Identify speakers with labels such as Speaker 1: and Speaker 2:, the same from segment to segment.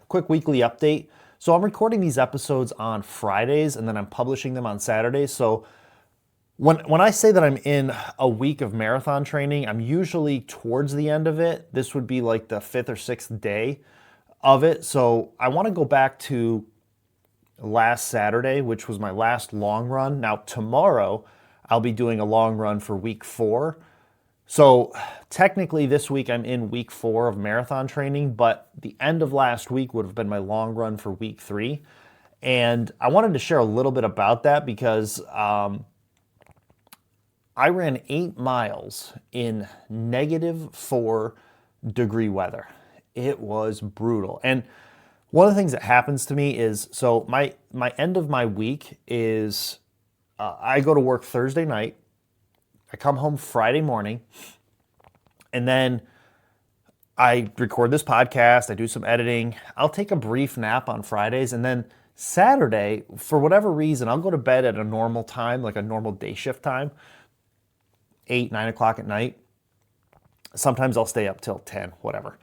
Speaker 1: quick weekly update. So I'm recording these episodes on Fridays and then I'm publishing them on Saturdays. So when I say that I'm in a week of marathon training, I'm usually towards the end of it. This would be like the 5th or 6th day of it. So I want to go back to last Saturday, which was my last long run. Now tomorrow I'll be doing a long run for week 4. So technically this week I'm in week 4 of marathon training, but the end of last week would have been my long run for week 3. And I wanted to share a little bit about that because I ran 8 miles in -4 degree weather. It was brutal. And one of the things that happens to me is, so my end of my week is I go to work Thursday night, I come home Friday morning, and then I record this podcast, I do some editing, I'll take a brief nap on Fridays, and then Saturday, for whatever reason, I'll go to bed at a normal time, like a normal day shift time, 8, 9 o'clock at night. Sometimes I'll stay up till 10, whatever.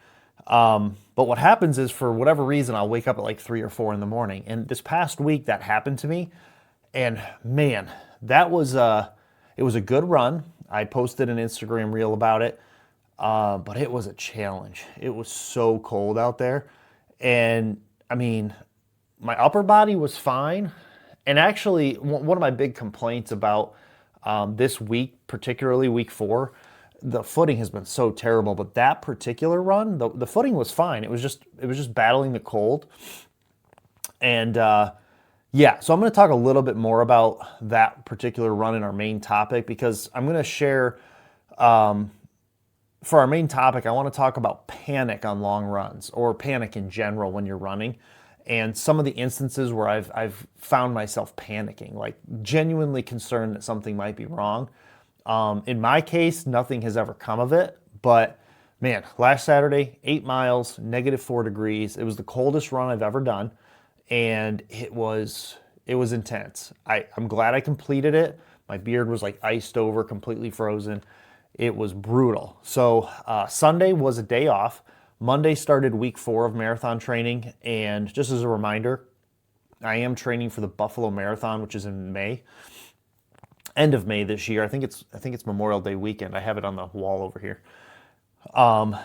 Speaker 1: But what happens is, for whatever reason, I'll wake up at like 3 or 4 in the morning. And this past week that happened to me. And man, it was a good run. I posted an Instagram reel about it. But it was a challenge. It was so cold out there. And I mean, my upper body was fine. And actually, one of my big complaints about this week, particularly week 4, the footing has been so terrible, but that particular run, the footing was fine. It was just battling the cold. And yeah, so I'm going to talk a little bit more about that particular run in our main topic, because I'm going to share, for our main topic, I want to talk about panic on long runs, or panic in general when you're running, and some of the instances where I've found myself panicking, like genuinely concerned that something might be wrong. In my case, nothing has ever come of it, but man, last Saturday, 8 miles, -4 degrees. It was the coldest run I've ever done, and it was intense. I'm glad I completed it. My beard was like iced over, completely frozen. It was brutal. So Sunday was a day off. Monday started week 4 of marathon training, and just as a reminder, I am training for the Buffalo Marathon, which is in May. End of May this year. I think it's Memorial Day weekend. I have it on the wall over here.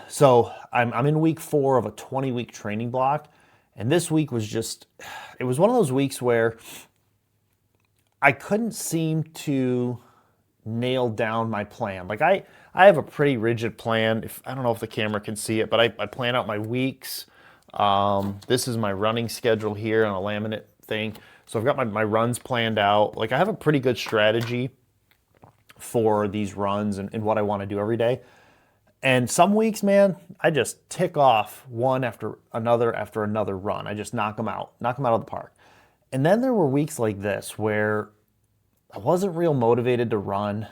Speaker 1: So I'm in week 4 of a 20-week training block, and this week was it was one of those weeks where I couldn't seem to nail down my plan. Like I have a pretty rigid plan. I don't know if the camera can see it, but I plan out my weeks. This is my running schedule here on a laminate thing. So I've got my runs planned out. Like I have a pretty good strategy for these runs and what I want to do every day. And some weeks, man, I just tick off one after another run. I just knock them out of the park. And then there were weeks like this where I wasn't real motivated to run.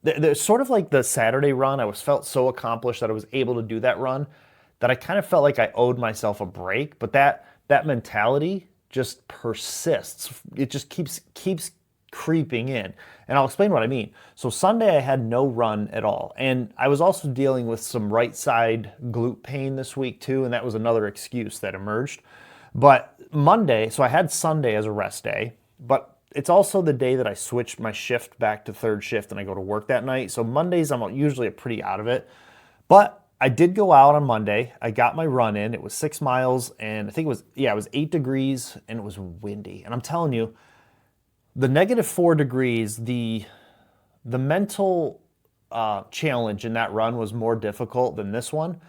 Speaker 1: There's sort of like the Saturday run. I felt so accomplished that I was able to do that run that I kind of felt like I owed myself a break. But that mentality just persists. It just keeps creeping in. And I'll explain what I mean. So Sunday I had no run at all. And I was also dealing with some right side glute pain this week too, and that was another excuse that emerged. But Monday, so I had Sunday as a rest day, but it's also the day that I switched my shift back to third shift and I go to work that night. So Mondays I'm usually pretty out of it. But I did go out on Monday. I got my run in. It was 6 miles, and I think it was 8 degrees, and it was windy. And I'm telling you, the -4 degrees, the mental challenge in that run was more difficult than this one.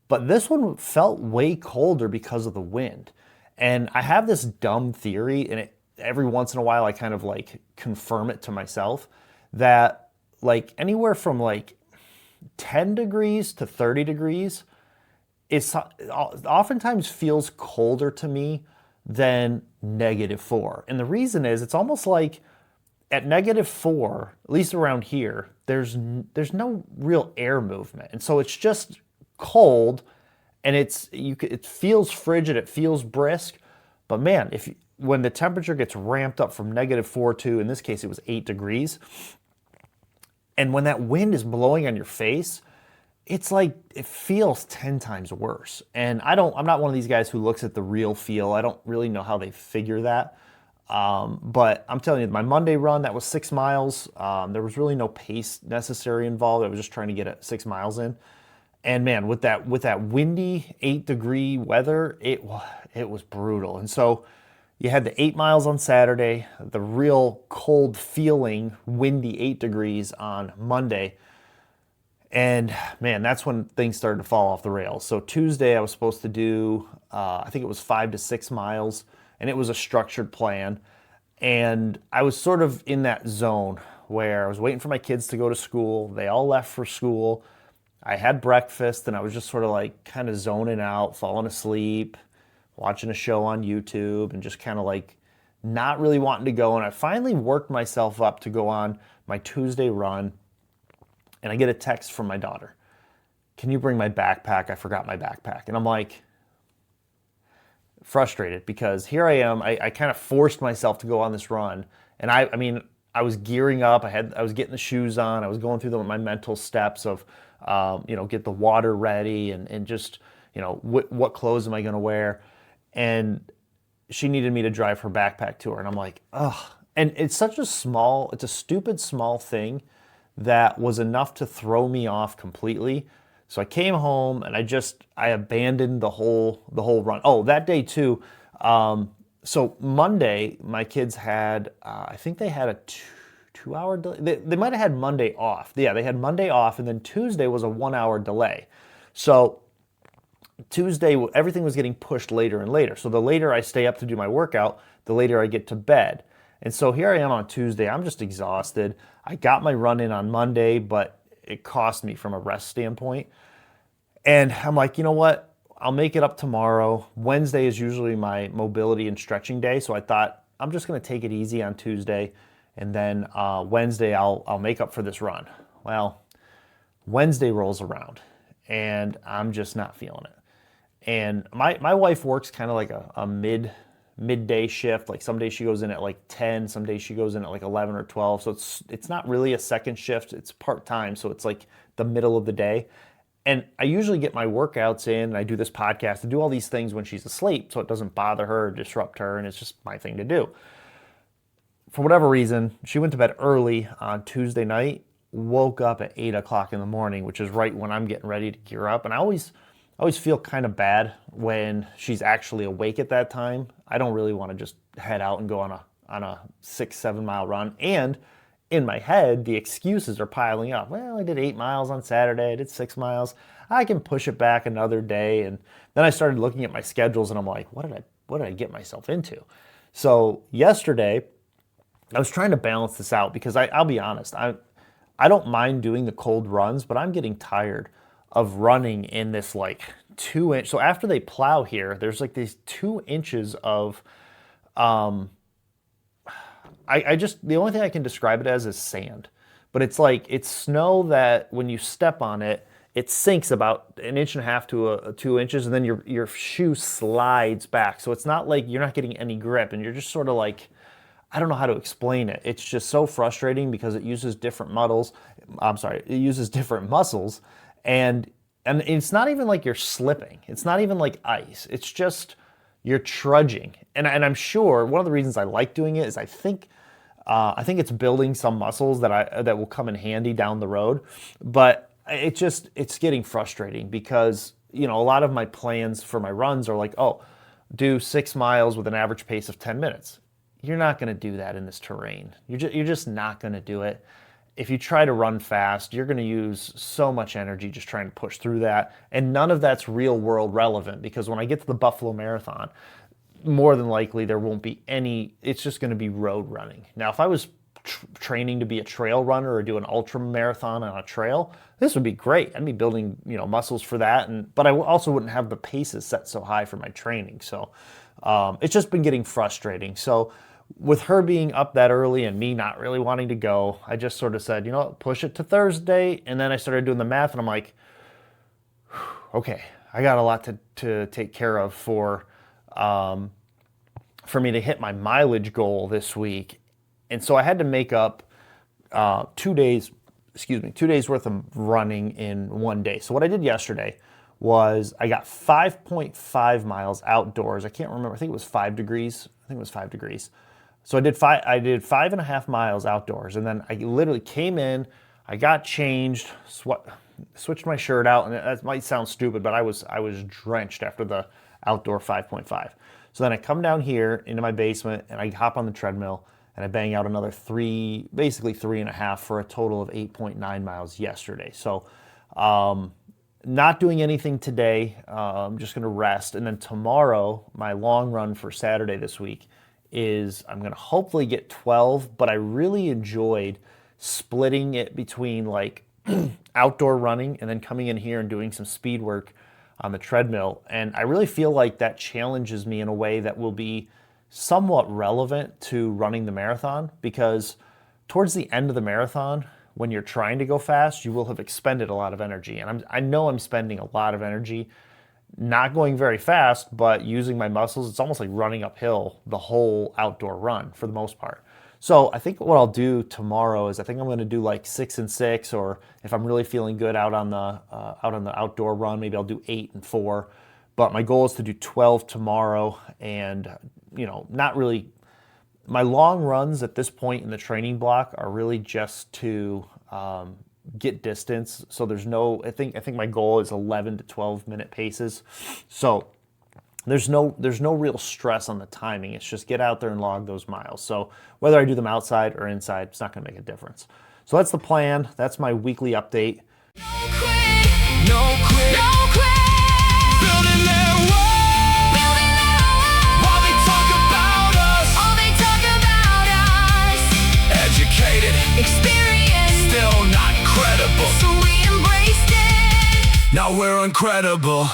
Speaker 1: But this one felt way colder because of the wind. And I have this dumb theory, and every once in a while I kind of like confirm it to myself, that like anywhere from like 10 degrees to 30 degrees, it oftentimes feels colder to me than -4. And the reason is, it's almost like at -4, at least around here, there's no real air movement. And so it's just cold, and it feels frigid, it feels brisk. But man, when the temperature gets ramped up from -4 to, in this case, it was 8 degrees, and when that wind is blowing on your face, it's like it feels 10 times worse. And I'm not one of these guys who looks at the real feel. I don't really know how they figure that. But I'm telling you, my Monday run, that was 6 miles. There was really no pace necessary involved. I was just trying to get 6 miles in. And man, with that windy 8-degree weather, it was brutal. And so you had the 8 miles on Saturday, the real cold feeling, windy 8 degrees on Monday. And man, that's when things started to fall off the rails. So Tuesday I was supposed to do, I think it was 5 to 6 miles, and it was a structured plan. And I was sort of in that zone where I was waiting for my kids to go to school. They all left for school. I had breakfast, and I was just sort of like kind of zoning out, falling asleep, watching a show on YouTube, and just kind of like not really wanting to go. And I finally worked myself up to go on my Tuesday run. And I get a text from my daughter. Can you bring my backpack? I forgot my backpack. And I'm like, frustrated, because here I am. I kind of forced myself to go on this run. And I mean, I was gearing up. I was getting the shoes on. I was going through my mental steps of, get the water ready and just, what clothes am I going to wear? And she needed me to drive her backpack to her. And I'm like, ugh. And it's a stupid small thing that was enough to throw me off completely. So I came home and I abandoned the whole run. Oh, that day too. So Monday, my kids had, I think they had a 2 hour delay. They might have had Monday off. Yeah, they had Monday off, and then Tuesday was a 1 hour delay. So Tuesday, everything was getting pushed later and later. So the later I stay up to do my workout, the later I get to bed. And so here I am on Tuesday. I'm just exhausted. I got my run in on Monday, but it cost me from a rest standpoint. And I'm like, you know what? I'll make it up tomorrow. Wednesday is usually my mobility and stretching day. So I thought I'm just going to take it easy on Tuesday. And then Wednesday, I'll make up for this run. Well, Wednesday rolls around and I'm just not feeling it. And my wife works kind of like a midday shift. Like some days she goes in at like 10, some days she goes in at like 11 or 12. So it's not really a second shift. It's part-time. So it's like the middle of the day. And I usually get my workouts in, and I do this podcast and do all these things when she's asleep so it doesn't bother her or disrupt her, and it's just my thing to do. For whatever reason, she went to bed early on Tuesday night, woke up at 8 o'clock in the morning, which is right when I'm getting ready to gear up. And I always feel kind of bad when she's actually awake at that time. I don't really want to just head out and go on a 6-7 mile run. And in my head, the excuses are piling up. Well, I did 8 miles on Saturday. I did 6 miles. I can push it back another day. And then I started looking at my schedules, and I'm like, what did I get myself into? So yesterday, I was trying to balance this out, because I'll be honest, I don't mind doing the cold runs, but I'm getting tired of running in this like 2-inch. So after they plow here, there's like these 2 inches of, the only thing I can describe it as is sand. But it's snow that when you step on it, it sinks about 1.5 to 2 inches, and then your shoe slides back. So it's not like you're not getting any grip, and you're just sort of like, I don't know how to explain it. It's just so frustrating because it uses different it uses different muscles, and it's not even like you're slipping. It's not even like ice. It's just you're trudging. And I'm sure one of the reasons I like doing it is I think it's building some muscles that will come in handy down the road. But it's getting frustrating because, a lot of my plans for my runs are like, oh, do 6 miles with an average pace of 10 minutes. You're not going to do that in this terrain. You're just not going to do it. If you try to run fast, you're going to use so much energy just trying to push through that. And none of that's real world relevant, because when I get to the Buffalo Marathon, more than likely there won't be it's just going to be road running. Now, if I was training to be a trail runner or do an ultra marathon on a trail, this would be great. I'd be building, muscles for that. But I also wouldn't have the paces set so high for my training. So it's just been getting frustrating. So with her being up that early and me not really wanting to go, I just sort of said, push it to Thursday. And then I started doing the math, and I'm like, okay, I got a lot to take care of for me to hit my mileage goal this week. And so I had to make up 2 days 2 days worth of running in one day. So what I did yesterday was I got 5.5 miles outdoors. I can't remember. I think it was 5 degrees. So I did 5.5 miles outdoors, and then I literally came in, I got changed, switched my shirt out, and that might sound stupid, but I was drenched after the outdoor 5.5. So then I come down here into my basement and I hop on the treadmill and I bang out another basically 3.5 for a total of 8.9 miles yesterday. So not doing anything today. I'm just gonna rest. And then tomorrow, my long run for Saturday this week is I'm gonna hopefully get 12, but I really enjoyed splitting it between like outdoor running and then coming in here and doing some speed work on the treadmill. And I really feel like that challenges me in a way that will be somewhat relevant to running the marathon, because towards the end of the marathon, when you're trying to go fast, you will have expended a lot of energy. And I know I'm spending a lot of energy not going very fast, but using my muscles. It's almost like running uphill the whole outdoor run for the most part. So I think what I'll do tomorrow is I think I'm going to do like 6 and 6, or if I'm really feeling good out on the outdoor run, maybe I'll do 8 and 4. But my goal is to do 12 tomorrow, and not really. My long runs at this point in the training block are really just to get distance. So there's no. I think my goal is 11 to 12 minute paces. So there's no real stress on the timing. It's just get out there and log those miles. So whether I do them outside or inside, it's not going to make a difference. So that's the plan. That's my weekly update.
Speaker 2: No quit, no quit, no quit. Building their wall, while they talk about us, all they talk about us. Educated, experienced, still not credible. So we embraced it. Now we're uncredible.